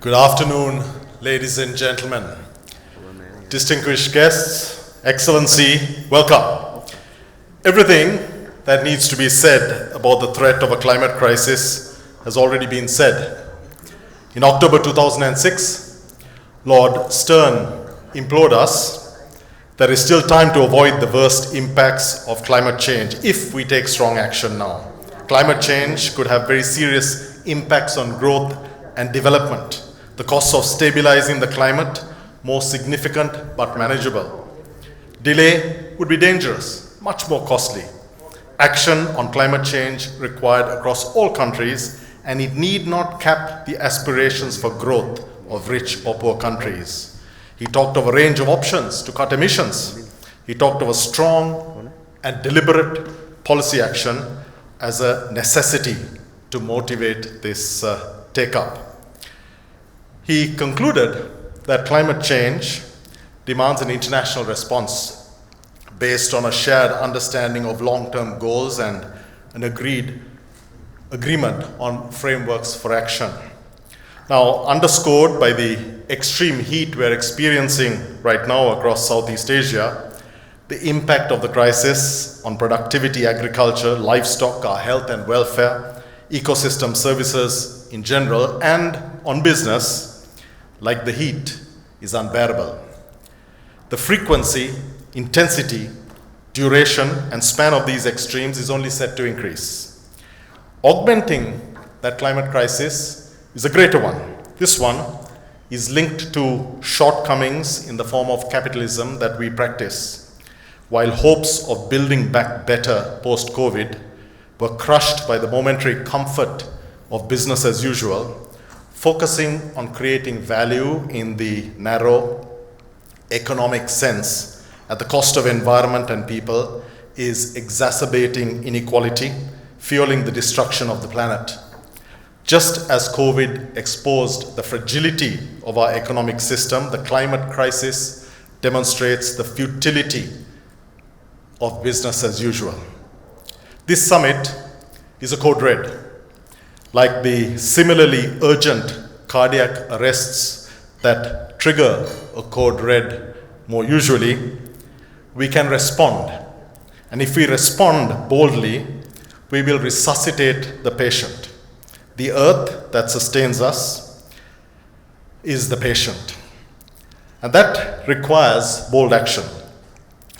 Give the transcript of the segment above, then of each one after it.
Good afternoon, ladies and gentlemen, distinguished guests, Excellency, welcome. Everything that needs to be said about the threat of a climate crisis has already been said. In October 2006, Lord Stern implored us there is still time to avoid the worst impacts of climate change if we take strong action now. Climate change could have very serious impacts on growth and development. The costs of stabilizing the climate, more significant but manageable. Delay would be dangerous, much more costly. Action on climate change required across all countries, and it need not cap the aspirations for growth of rich or poor countries. He talked of a range of options to cut emissions. He talked of a strong and deliberate policy action as a necessity to motivate this take-up. He concluded that climate change demands an international response based on a shared understanding of long-term goals and an agreement on frameworks for action. Now, underscored by the extreme heat we're experiencing right now across Southeast Asia, the impact of the crisis on productivity, agriculture, livestock, our health and welfare, ecosystem services in general, and on business, like the heat, is unbearable. The frequency, intensity, duration, and span of these extremes is only set to increase. Augmenting that climate crisis is a greater one. This one is linked to shortcomings in the form of capitalism that we practice. While hopes of building back better post-COVID were crushed by the momentary comfort of business as usual, focusing on creating value in the narrow economic sense at the cost of environment and people is exacerbating inequality, fueling the destruction of the planet. Just as COVID exposed the fragility of our economic system, the climate crisis demonstrates the futility of business as usual. This summit is a code red. Like the similarly urgent cardiac arrests that trigger a code red more usually, we can respond. And if we respond boldly, we will resuscitate the patient. The earth that sustains us is the patient. And that requires bold action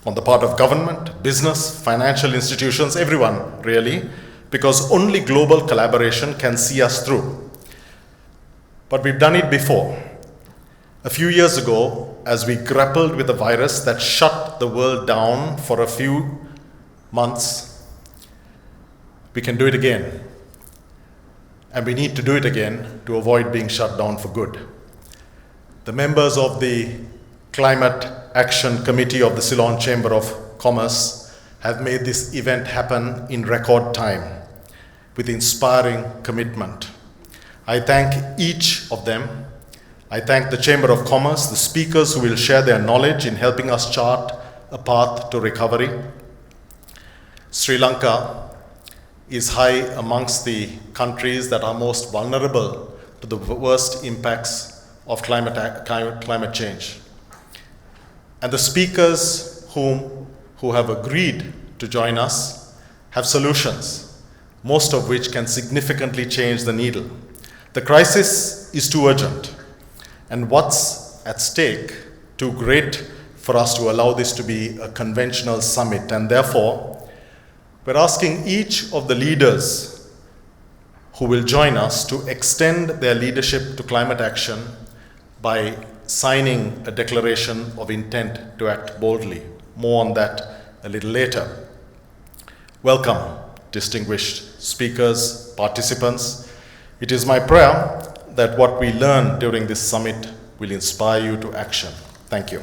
on the part of government, business, financial institutions, everyone really, because only global collaboration can see us through. But we've done it before. A few years ago, as we grappled with a virus that shut the world down for a few months, we can do it again. And we need to do it again to avoid being shut down for good. The members of the Climate Action Committee of the Ceylon Chamber of Commerce have made this event happen in record time with inspiring commitment. I thank each of them. I thank the Chamber of Commerce, the speakers who will share their knowledge in helping us chart a path to recovery. Sri Lanka is high amongst the countries that are most vulnerable to the worst impacts of climate change. And the speakers who have agreed to join us have solutions, most of which can significantly change the needle. The crisis is too urgent, and what's at stake too great for us to allow this to be a conventional summit. And therefore, we're asking each of the leaders who will join us to extend their leadership to climate action by signing a declaration of intent to act boldly. More on that a little later. Welcome, distinguished speakers, participants. It is my prayer that what we learn during this summit will inspire you to action. Thank you.